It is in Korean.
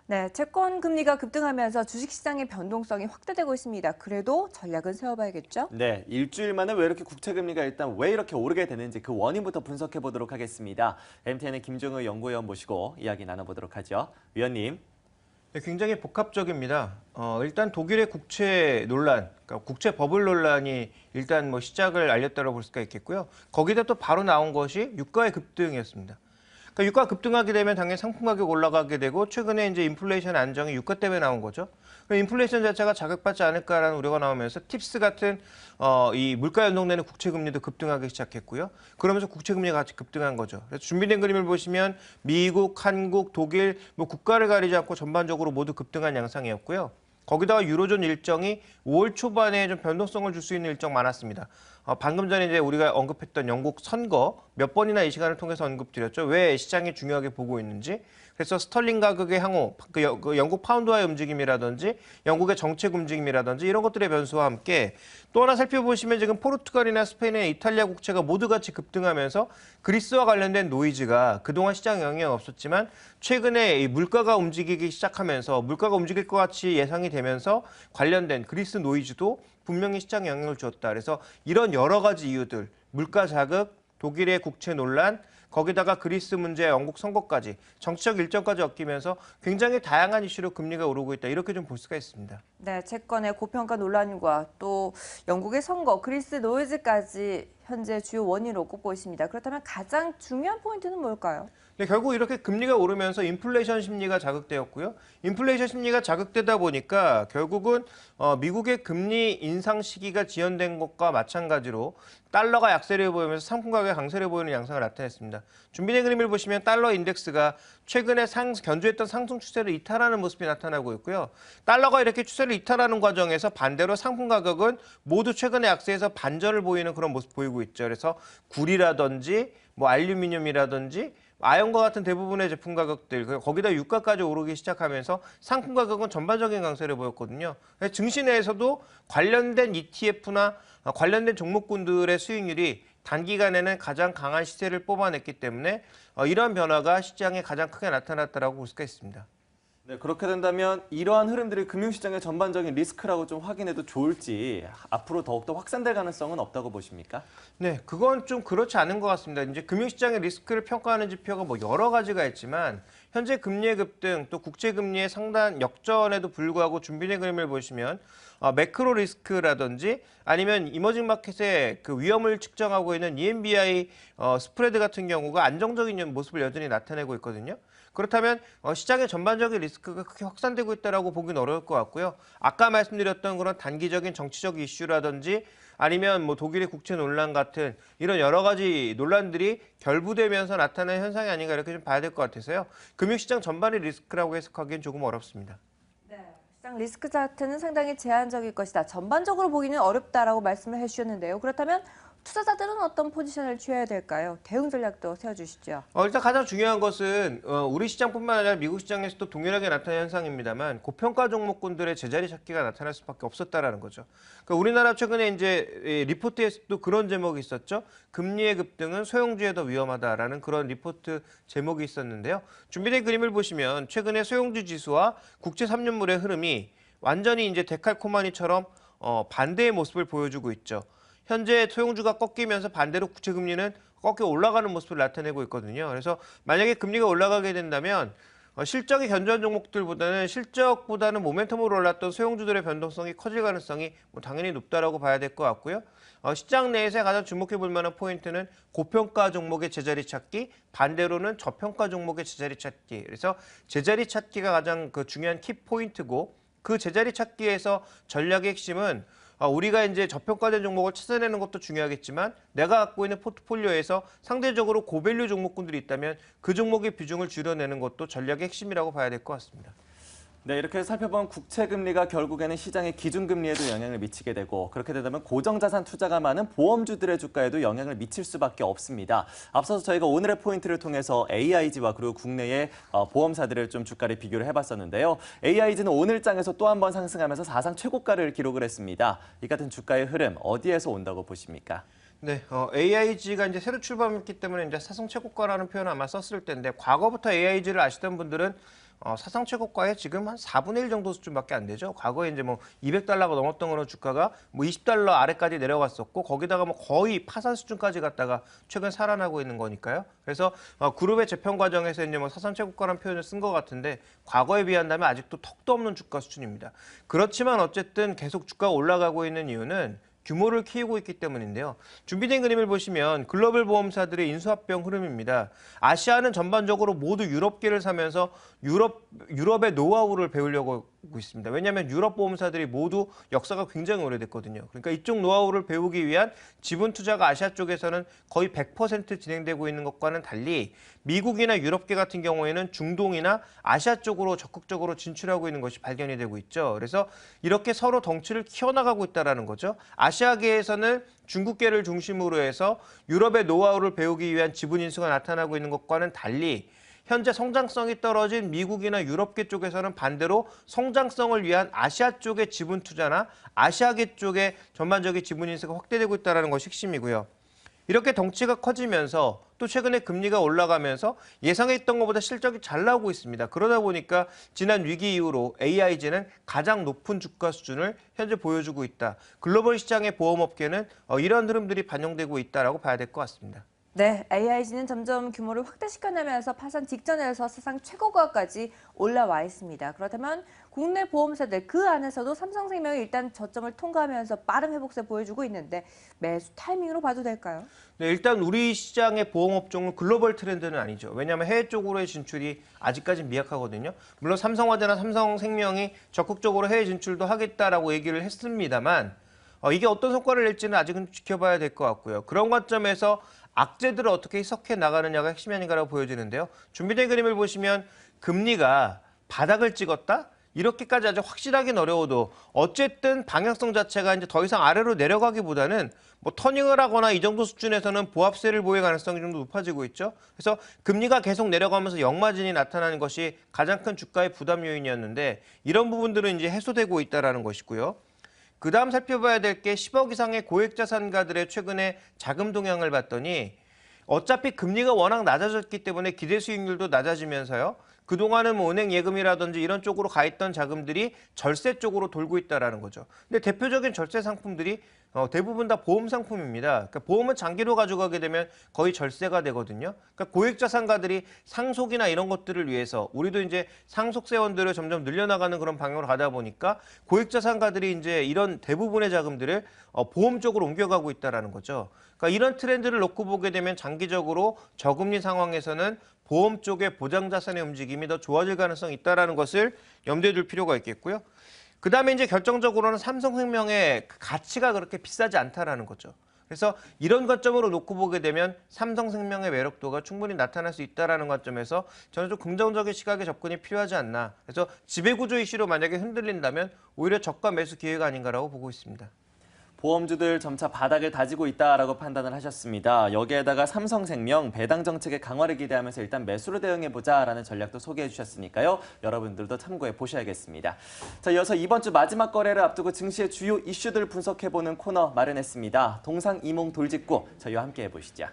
네, 채권 금리가 급등하면서 주식시장의 변동성이 확대되고 있습니다. 그래도 전략은 세워봐야겠죠? 네, 일주일 만에 왜 이렇게 국채금리가 일단 왜 이렇게 오르게 되는지 그 원인부터 분석해 보도록 하겠습니다. MTN의 김종우 연구위원 모시고 이야기 나눠보도록 하죠. 위원님. 네, 굉장히 복합적입니다. 일단 독일의 국채 논란, 그러니까 국채 버블 논란이 일단 뭐 시작을 알렸다고 볼 수가 있겠고요. 거기다 또 바로 나온 것이 유가의 급등이었습니다. 그러니까 유가 급등하게 되면 당연히 상품 가격 올라가게 되고 최근에 이제 인플레이션 안정이 유가 때문에 나온 거죠. 인플레이션 자체가 자극받지 않을까라는 우려가 나오면서 팁스 같은 이 물가 연동되는 국채 금리도 급등하기 시작했고요. 그러면서 국채 금리가 같이 급등한 거죠. 그래서 준비된 그림을 보시면 미국, 한국, 독일 뭐 국가를 가리지 않고 전반적으로 모두 급등한 양상이었고요. 거기다가 유로존 일정이 5월 초반에 좀 변동성을 줄 수 있는 일정 많았습니다. 방금 전에 이제 우리가 언급했던 영국 선거 몇 번이나 이 시간을 통해서 언급드렸죠. 왜 시장이 중요하게 보고 있는지. 그래서 스털링 가격의 향후, 그 영국 파운드와의 움직임이라든지 영국의 정책 움직임이라든지 이런 것들의 변수와 함께 또 하나 살펴보시면 지금 포르투갈이나 스페인의 이탈리아 국채가 모두 같이 급등하면서 그리스와 관련된 노이즈가 그동안 시장 영향이 없었지만 최근에 이 물가가 움직이기 시작하면서 물가가 움직일 것 같이 예상이 되면서 관련된 그리스 노이즈도 분명히 시장에 영향을 주었다. 그래서 이런 여러 가지 이유들, 물가 자극, 독일의 국채 논란, 거기다가 그리스 문제, 영국 선거까지 정치적 일정까지 엮이면서 굉장히 다양한 이슈로 금리가 오르고 있다. 이렇게 좀 볼 수가 있습니다. 네, 채권의 고평가 논란과 또 영국의 선거, 그리스 노이즈까지 현재 주요 원인으로 꼽고 있습니다. 그렇다면 가장 중요한 포인트는 뭘까요? 네, 결국 이렇게 금리가 오르면서 인플레이션 심리가 자극되었고요. 인플레이션 심리가 자극되다 보니까 결국은 미국의 금리 인상 시기가 지연된 것과 마찬가지로 달러가 약세를 보이면서 상품 가격이 강세를 보이는 양상을 나타냈습니다. 준비된 그림을 보시면 달러 인덱스가 최근에 견조했던 상승 추세를 이탈하는 모습이 나타나고 있고요. 달러가 이렇게 추세를 이탈하는 과정에서 반대로 상품 가격은 모두 최근에 약세에서 반전을 보이는 그런 모습 보이고 있죠. 그래서 굴이라든지 뭐 알루미늄이라든지 아연과 같은 대부분의 제품 가격들, 거기다 유가까지 오르기 시작하면서 상품 가격은 전반적인 강세를 보였거든요. 증시 내에서도 관련된 ETF나 관련된 종목군들의 수익률이 단기간에는 가장 강한 시세를 뽑아냈기 때문에 이러한 변화가 시장에 가장 크게 나타났다고 볼 수가 있습니다. 네, 그렇게 된다면 이러한 흐름들이 금융시장의 전반적인 리스크라고 좀 확인해도 좋을지 앞으로 더욱더 확산될 가능성은 없다고 보십니까? 네, 그건 좀 그렇지 않은 것 같습니다. 이제 금융시장의 리스크를 평가하는 지표가 뭐 여러 가지가 있지만 현재 금리의 급등 또 국채금리의 상단 역전에도 불구하고 준비된 그림을 보시면 매크로 리스크라든지 아니면 이머징 마켓의 그 위험을 측정하고 있는 EMBI 스프레드 같은 경우가 안정적인 모습을 여전히 나타내고 있거든요. 그렇다면 시장의 전반적인 리스크가 크게 확산되고 있다고 보기는 어려울 것 같고요. 아까 말씀드렸던 그런 단기적인 정치적 이슈라든지 아니면 뭐 독일의 국채 논란 같은 이런 여러 가지 논란들이 결부되면서 나타나는 현상이 아닌가 이렇게 좀 봐야 될 것 같아서요. 금융시장 전반의 리스크라고 해석하기는 조금 어렵습니다. 네, 시장 리스크 자체는 상당히 제한적일 것이다. 전반적으로 보기는 어렵다라고 말씀을 해주셨는데요. 그렇다면 투자자들은 어떤 포지션을 취해야 될까요? 대응 전략도 세워주시죠. 일단 가장 중요한 것은 우리 시장뿐만 아니라 미국 시장에서도 동일하게 나타나는 현상입니다만 고평가 종목군들의 제자리 찾기가 나타날 수밖에 없었다라는 거죠. 그러니까 우리나라 최근에 이제 리포트에서도 그런 제목이 있었죠. 금리의 급등은 소형주에 더 위험하다라는 그런 리포트 제목이 있었는데요. 준비된 그림을 보시면 최근에 소형주 지수와 국채 3년물의 흐름이 완전히 이제 데칼코마니처럼 반대의 모습을 보여주고 있죠. 현재 소형주가 꺾이면서 반대로 국채 금리는 꺾여 올라가는 모습을 나타내고 있거든요. 그래서 만약에 금리가 올라가게 된다면 실적이 견조한 종목들보다는 실적보다는 모멘텀으로 올랐던 소형주들의 변동성이 커질 가능성이 당연히 높다라고 봐야 될 것 같고요. 시장 내에서 가장 주목해 볼 만한 포인트는 고평가 종목의 제자리 찾기, 반대로는 저평가 종목의 제자리 찾기. 그래서 제자리 찾기가 가장 중요한 키 포인트고 그 제자리 찾기에서 전략의 핵심은 우리가 이제 저평가된 종목을 찾아내는 것도 중요하겠지만 내가 갖고 있는 포트폴리오에서 상대적으로 고밸류 종목군들이 있다면 그 종목의 비중을 줄여내는 것도 전략의 핵심이라고 봐야 될 것 같습니다. 네, 이렇게 살펴본 국채금리가 결국에는 시장의 기준금리에도 영향을 미치게 되고 그렇게 되면 고정자산 투자가 많은 보험주들의 주가에도 영향을 미칠 수밖에 없습니다. 앞서서 저희가 오늘의 포인트를 통해서 AIG와 그리고 국내의 보험사들을 좀 주가를 비교를 해봤었는데요. AIG는 오늘 장에서 또 한 번 상승하면서 사상 최고가를 기록을 했습니다. 이 같은 주가의 흐름 어디에서 온다고 보십니까? 네, AIG가 이제 새로 출범했기 때문에 이제 사상 최고가라는 표현을 아마 썼을 텐데 과거부터 AIG를 아시던 분들은 사상 최고가에 지금 한 4분의 1 정도 수준밖에 안 되죠. 과거에 이제 뭐 200달러가 넘었던 거는 주가가 뭐 20달러 아래까지 내려갔었고 거기다가 뭐 거의 파산 수준까지 갔다가 최근 살아나고 있는 거니까요. 그래서 그룹의 재평 과정에서 이제 뭐 사상 최고가라는 표현을 쓴 것 같은데 과거에 비한다면 아직도 턱도 없는 주가 수준입니다. 그렇지만 어쨌든 계속 주가가 올라가고 있는 이유는 규모를 키우고 있기 때문인데요. 준비된 그림을 보시면 글로벌 보험사들의 인수합병 흐름입니다. 아시아는 전반적으로 모두 유럽계를 사면서 유럽의 노하우를 배우려고 하고 있습니다. 왜냐하면 유럽 보험사들이 모두 역사가 굉장히 오래됐거든요. 그러니까 이쪽 노하우를 배우기 위한 지분 투자가 아시아 쪽에서는 거의 100% 진행되고 있는 것과는 달리 미국이나 유럽계 같은 경우에는 중동이나 아시아 쪽으로 적극적으로 진출하고 있는 것이 발견이 되고 있죠. 그래서 이렇게 서로 덩치를 키워나가고 있다는 거죠. 아시아계에서는 중국계를 중심으로 해서 유럽의 노하우를 배우기 위한 지분 인수가 나타나고 있는 것과는 달리 현재 성장성이 떨어진 미국이나 유럽계 쪽에서는 반대로 성장성을 위한 아시아 쪽의 지분 투자나 아시아계 쪽의 전반적인 지분 인수가 확대되고 있다는 것이 핵심이고요. 이렇게 덩치가 커지면서 또 최근에 금리가 올라가면서 예상했던 것보다 실적이 잘 나오고 있습니다. 그러다 보니까 지난 위기 이후로 AIG는 가장 높은 주가 수준을 현재 보여주고 있다. 글로벌 시장의 보험업계는 이런 흐름들이 반영되고 있다라고 봐야 될 것 같습니다. 네, AIG는 점점 규모를 확대시켜내면서 파산 직전에서 사상 최고가까지 올라와 있습니다. 그렇다면 국내 보험사들 그 안에서도 삼성생명이 일단 저점을 통과하면서 빠른 회복세 보여주고 있는데 매수 타이밍으로 봐도 될까요? 네, 일단 우리 시장의 보험업종은 글로벌 트렌드는 아니죠. 왜냐하면 해외 쪽으로의 진출이 아직까지 미약하거든요. 물론 삼성화재나 삼성생명이 적극적으로 해외 진출도 하겠다라고 얘기를 했습니다만 이게 어떤 성과를 낼지는 아직은 지켜봐야 될 것 같고요. 그런 관점에서 악재들을 어떻게 해석해 나가느냐가 핵심이 아닌가라고 보여지는데요. 준비된 그림을 보시면 금리가 바닥을 찍었다? 이렇게까지 아주 확실하긴 어려워도 어쨌든 방향성 자체가 이제 더 이상 아래로 내려가기보다는 뭐 터닝을 하거나 이 정도 수준에서는 보합세를 보일 가능성이 좀 더 높아지고 있죠. 그래서 금리가 계속 내려가면서 역마진이 나타나는 것이 가장 큰 주가의 부담 요인이었는데 이런 부분들은 이제 해소되고 있다는 것이고요. 그 다음 살펴봐야 될 게 10억 이상의 고액자산가들의 최근의 자금 동향을 봤더니 어차피 금리가 워낙 낮아졌기 때문에 기대 수익률도 낮아지면서요. 그동안은 뭐 은행 예금이라든지 이런 쪽으로 가 있던 자금들이 절세 쪽으로 돌고 있다는 거죠. 근데 대표적인 절세 상품들이 대부분 다 보험 상품입니다. 그러니까 보험은 장기로 가져가게 되면 거의 절세가 되거든요. 그러니까 고액자산가들이 상속이나 이런 것들을 위해서 우리도 이제 상속세원들을 점점 늘려나가는 그런 방향으로 가다 보니까 고액자산가들이 이제 이런 대부분의 자금들을 보험 쪽으로 옮겨가고 있다는 거죠. 그러니까 이런 트렌드를 놓고 보게 되면 장기적으로 저금리 상황에서는 보험 쪽의 보장자산의 움직임이 더 좋아질 가능성이 있다는 것을 염두에 둘 필요가 있겠고요. 그 다음에 이제 결정적으로는 삼성생명의 가치가 그렇게 비싸지 않다라는 거죠. 그래서 이런 관점으로 놓고 보게 되면 삼성생명의 매력도가 충분히 나타날 수 있다는 관점에서 저는 좀 긍정적인 시각의 접근이 필요하지 않나. 그래서 지배구조 이슈로 만약에 흔들린다면 오히려 저가 매수 기회가 아닌가라고 보고 있습니다. 보험주들 점차 바닥을 다지고 있다라고 판단을 하셨습니다. 여기에다가 삼성생명 배당 정책의 강화를 기대하면서 일단 매수로 대응해보자라는 전략도 소개해 주셨으니까요. 여러분들도 참고해 보셔야겠습니다. 자, 이어서 이번 주 마지막 거래를 앞두고 증시의 주요 이슈들 분석해보는 코너 마련했습니다. 동상이몽 돌직구 저희와 함께 해보시죠.